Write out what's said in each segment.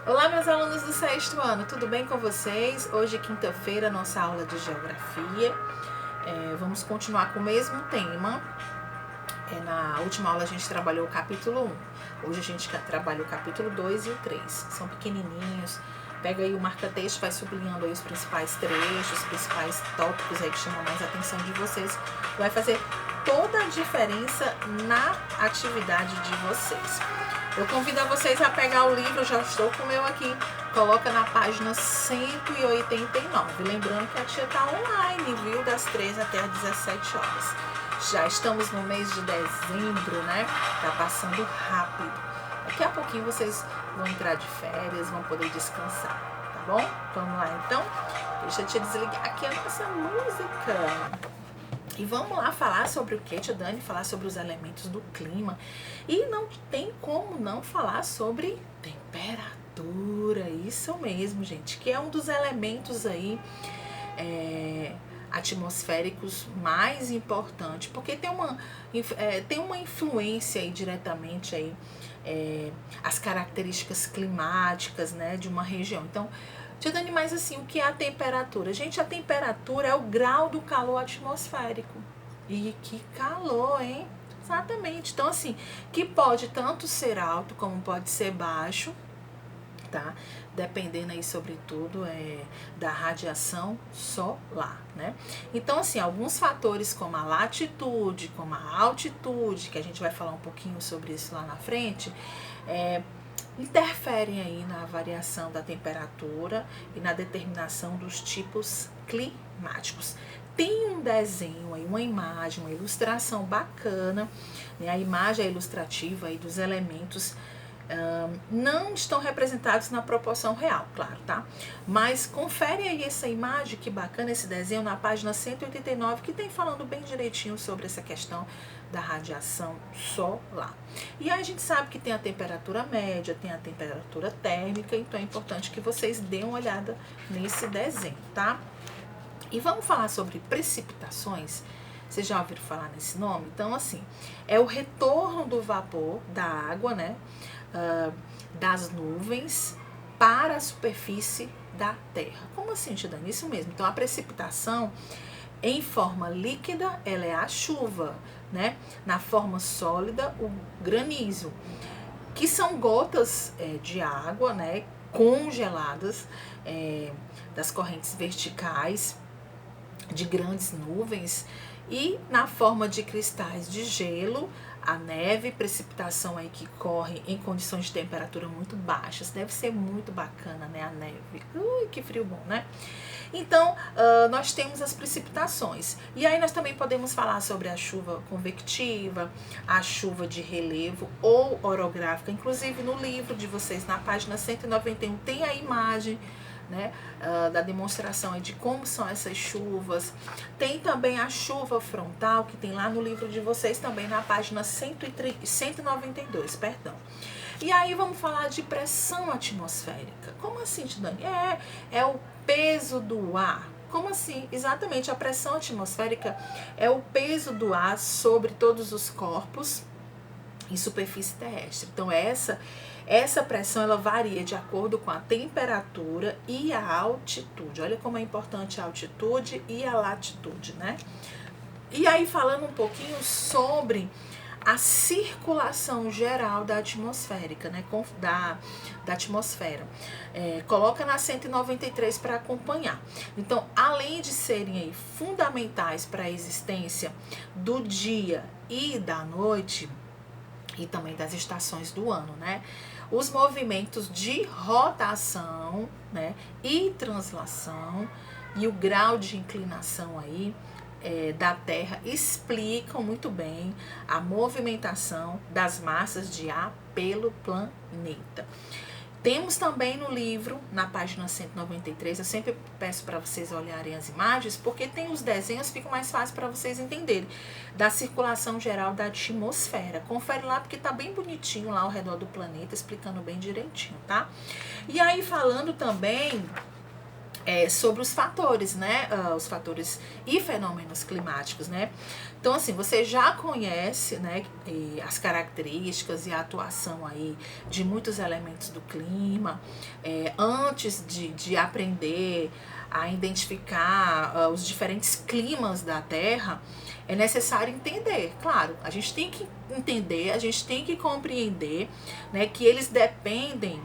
Olá, meus alunos do sexto ano, tudo bem com vocês? Hoje, quinta-feira, nossa aula de geografia. Vamos continuar com o mesmo tema. Na última aula a gente trabalhou o capítulo 1. Hoje a gente trabalha o capítulo 2 e o 3. São pequenininhos. Pega aí o marca-texto, vai sublinhando aí os principais trechos, os principais tópicos aí que chamam mais a atenção de vocês. Vai fazer toda a diferença na atividade de vocês. Eu convido a vocês a pegar o livro, eu já estou com o meu aqui, coloca na página 189. Lembrando que a tia está online, viu? Das 13 até as 17 horas. Já estamos no mês de dezembro, né? Tá passando rápido. Daqui a pouquinho vocês vão entrar de férias, vão poder descansar, tá bom? Vamos lá então? Deixa eu te desligar aqui a nossa música. E vamos lá falar sobre o que, tia Dani? Falar sobre os elementos do clima. E não tem como não falar sobre temperatura. Isso mesmo, gente. Que é um dos elementos aí atmosféricos mais importante. Porque tem uma influência aí diretamente aí, as características climáticas, né, de uma região. Então, tia Dani, mas assim, o que é a temperatura? Gente, a temperatura é o grau do calor atmosférico. E que calor, hein? Exatamente. Então, assim, que pode tanto ser alto como pode ser baixo, tá? Dependendo aí, sobretudo, da radiação solar, né? Então, assim, alguns fatores como a latitude, como a altitude, que a gente vai falar um pouquinho sobre isso lá na frente, interferem aí na variação da temperatura e na determinação dos tipos climáticos. Tem um desenho aí, uma imagem, uma ilustração bacana, né? A imagem é ilustrativa aí dos elementos não estão representados na proporção real, claro, tá? Mas confere aí essa imagem, que bacana esse desenho, na página 189, que tem falando bem direitinho sobre essa questão da radiação solar. E aí a gente sabe que tem a temperatura média, tem a temperatura térmica, então é importante que vocês deem uma olhada nesse desenho, tá? E vamos falar sobre precipitações. Vocês já ouviram falar nesse nome? Então, assim, é o retorno do vapor da água, né? Das nuvens para a superfície da Terra. Como assim, tia Dani? Isso mesmo. Então, a precipitação em forma líquida, ela é a chuva, né? Na forma sólida, o granizo, que são gotas de água, né? Congeladas das correntes verticais de grandes nuvens, e na forma de cristais de gelo, a neve, precipitação aí que corre em condições de temperatura muito baixas. Deve ser muito bacana, né, a neve. Ui, que frio bom, né? Então, nós temos as precipitações. E aí nós também podemos falar sobre a chuva convectiva, a chuva de relevo ou orográfica. Inclusive, no livro de vocês, na página 191, tem a imagem, né, da demonstração de como são essas chuvas. Tem também a chuva frontal, que tem lá no livro de vocês também, na página 192, perdão. E aí vamos falar de pressão atmosférica. Como assim, Dani? É o peso do ar. Como assim? Exatamente, a pressão atmosférica é o peso do ar sobre todos os corpos em superfície terrestre. Então, essa pressão, ela varia de acordo com a temperatura e a altitude. Olha como é importante a altitude e a latitude, né? E aí, falando um pouquinho sobre a circulação geral da atmosférica, né? Da atmosfera. Coloca na 193 para acompanhar. Então, além de serem aí fundamentais para a existência do dia e da noite, e também das estações do ano, né? Os movimentos de rotação, né, e translação e o grau de inclinação aí da Terra explicam muito bem a movimentação das massas de ar pelo planeta. Temos também no livro, na página 193, eu sempre peço para vocês olharem as imagens, porque tem os desenhos, fica mais fácil para vocês entenderem, da circulação geral da atmosfera. Confere lá, porque tá bem bonitinho lá ao redor do planeta, explicando bem direitinho, tá? E aí, falando também sobre os fatores, né? Os fatores e fenômenos climáticos, né? Então, assim, você já conhece, né, as características e a atuação aí de muitos elementos do clima, antes de aprender a identificar os diferentes climas da Terra, é necessário entender, claro, a gente tem que entender, a gente tem que compreender, né, que eles dependem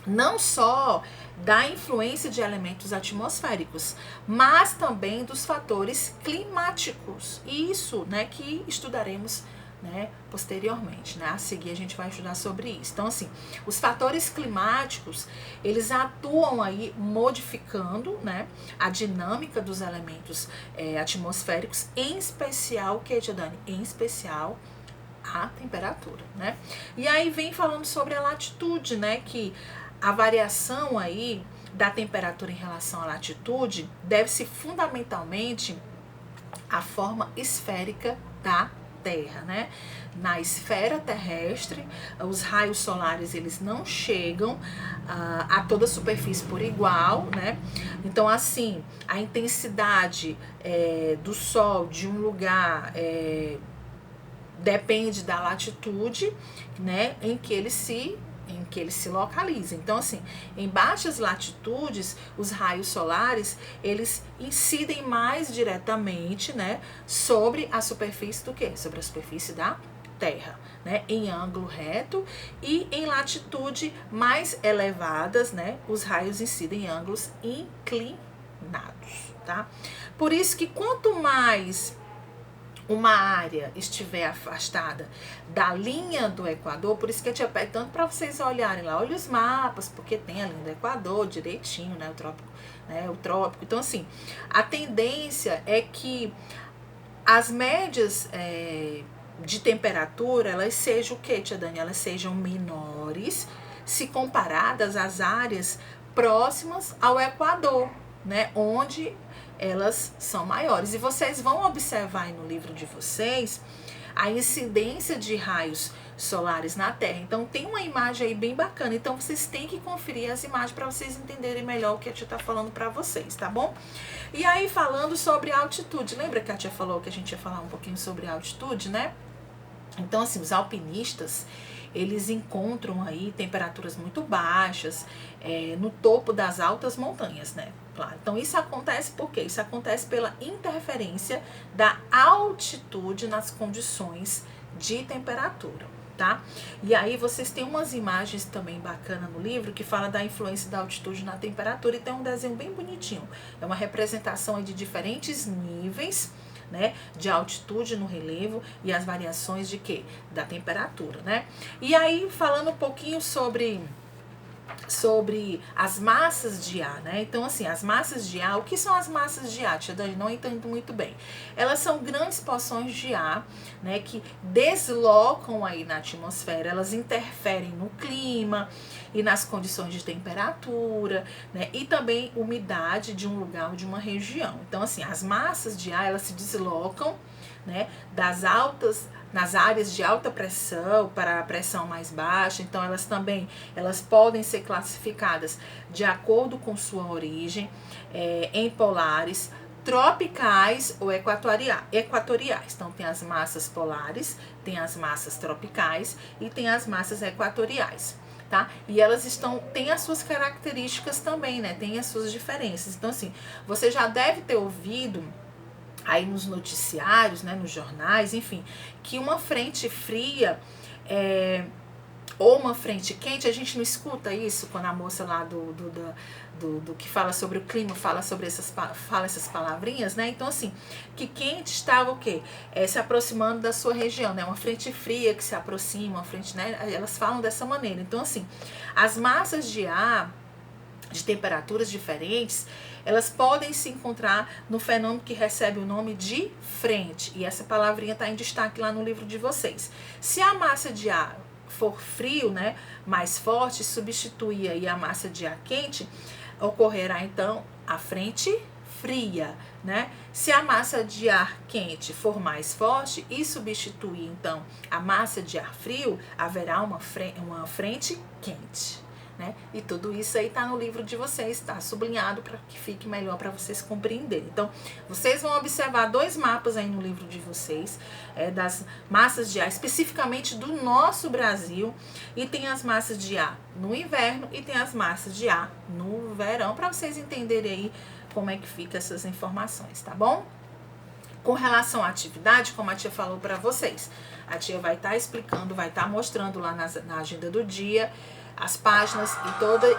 não só da influência de elementos atmosféricos, mas também dos fatores climáticos. Isso, né, que estudaremos, né, posteriormente, né? A seguir a gente vai estudar sobre isso. Então, assim, os fatores climáticos, eles atuam aí modificando, né, a dinâmica dos elementos atmosféricos, em especial, o que, Tia Dani? Em especial a temperatura, né? E aí vem falando sobre a latitude, né, que a variação aí da temperatura em relação à latitude deve-se fundamentalmente à forma esférica da Terra, né? Na esfera terrestre, os raios solares eles não chegam a toda a superfície por igual, né? Então, assim, a intensidade do Sol de um lugar depende da latitude, né, em que ele se localiza. Então, assim, em baixas latitudes, os raios solares, eles incidem mais diretamente, né, sobre a superfície do quê? Sobre a superfície da Terra, né, em ângulo reto, e em latitude mais elevadas, né, os raios incidem em ângulos inclinados, tá? Por isso que quanto mais uma área estiver afastada da linha do Equador, por isso que eu tinha pedido tanto para vocês olharem lá, olha os mapas, porque tem a linha do Equador direitinho, né, o trópico. Então, assim, a tendência é que as médias de temperatura, elas sejam o que, Tia Dani? Elas sejam menores se comparadas às áreas próximas ao Equador, né, onde elas são maiores. E vocês vão observar aí no livro de vocês a incidência de raios solares na Terra. Então tem uma imagem aí bem bacana. Então vocês têm que conferir as imagens para vocês entenderem melhor o que a tia tá falando para vocês, tá bom? E aí falando sobre altitude, lembra que a tia falou que a gente ia falar um pouquinho sobre altitude, né? Então, assim, os alpinistas, eles encontram aí temperaturas muito baixas no topo das altas montanhas, né? Claro. Então, isso acontece por quê? Isso acontece pela interferência da altitude nas condições de temperatura, tá? E aí vocês têm umas imagens também bacanas no livro que fala da influência da altitude na temperatura, e tem um desenho bem bonitinho. É uma representação aí de diferentes níveis, né, de altitude no relevo e as variações de quê? Da temperatura, né? E aí, falando um pouquinho sobre as massas de ar, né? Então, assim, as massas de ar, o que são as massas de ar? Tia Dani, não entendo muito bem. Elas são grandes porções de ar, né, que deslocam aí na atmosfera, elas interferem no clima e nas condições de temperatura, né, e também umidade de um lugar ou de uma região. Então, assim, as massas de ar, elas se deslocam, né, nas áreas de alta pressão para a pressão mais baixa. Então elas podem ser classificadas de acordo com sua origem, em polares, tropicais ou equatoriais. Então tem as massas polares, tem as massas tropicais e tem as massas equatoriais, tá? E elas têm as suas características também, né? Tem as suas diferenças. Então, assim, você já deve ter ouvido aí nos noticiários, né, nos jornais, enfim, que uma frente fria ou uma frente quente, a gente não escuta isso quando a moça lá do que fala sobre o clima fala essas palavrinhas, né? Então, assim, que quente estava o quê? Se aproximando da sua região, né? Uma frente fria que se aproxima, uma frente, né? Elas falam dessa maneira. Então, assim, as massas de ar de temperaturas diferentes, elas podem se encontrar no fenômeno que recebe o nome de frente. E essa palavrinha está em destaque lá no livro de vocês. Se a massa de ar for frio, né, mais forte, substituir aí a massa de ar quente, ocorrerá então a frente fria, né? Se a massa de ar quente for mais forte e substituir então a massa de ar frio, haverá uma frente quente, né? E tudo isso aí tá no livro de vocês, tá sublinhado para que fique melhor para vocês compreenderem. Então, vocês vão observar 2 mapas aí no livro de vocês, das massas de ar, especificamente do nosso Brasil, e tem as massas de ar no inverno e tem as massas de ar no verão, para vocês entenderem aí como é que fica essas informações, tá bom? Com relação à atividade, como a tia falou para vocês, a tia vai estar explicando, vai estar mostrando lá na agenda do dia, as páginas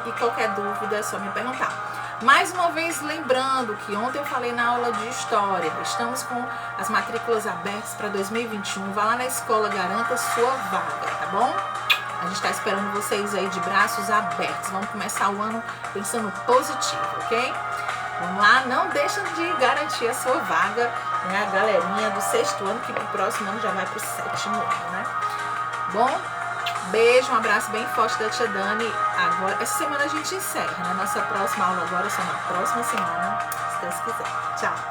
e qualquer dúvida é só me perguntar. Mais uma vez, lembrando que ontem eu falei na aula de História, estamos com as matrículas abertas para 2021, vá lá na escola, garanta sua vaga, tá bom? A gente está esperando vocês aí de braços abertos, vamos começar o ano pensando positivo, ok? Vamos lá, não deixa de garantir a sua vaga, né? A galerinha do 6º ano, que pro próximo ano já vai pro 7º ano, né? Bom, beijo, um abraço bem forte da tia Dani. Agora, essa semana a gente encerra, né? Nossa próxima aula agora é só na próxima semana, se Deus quiser. Tchau!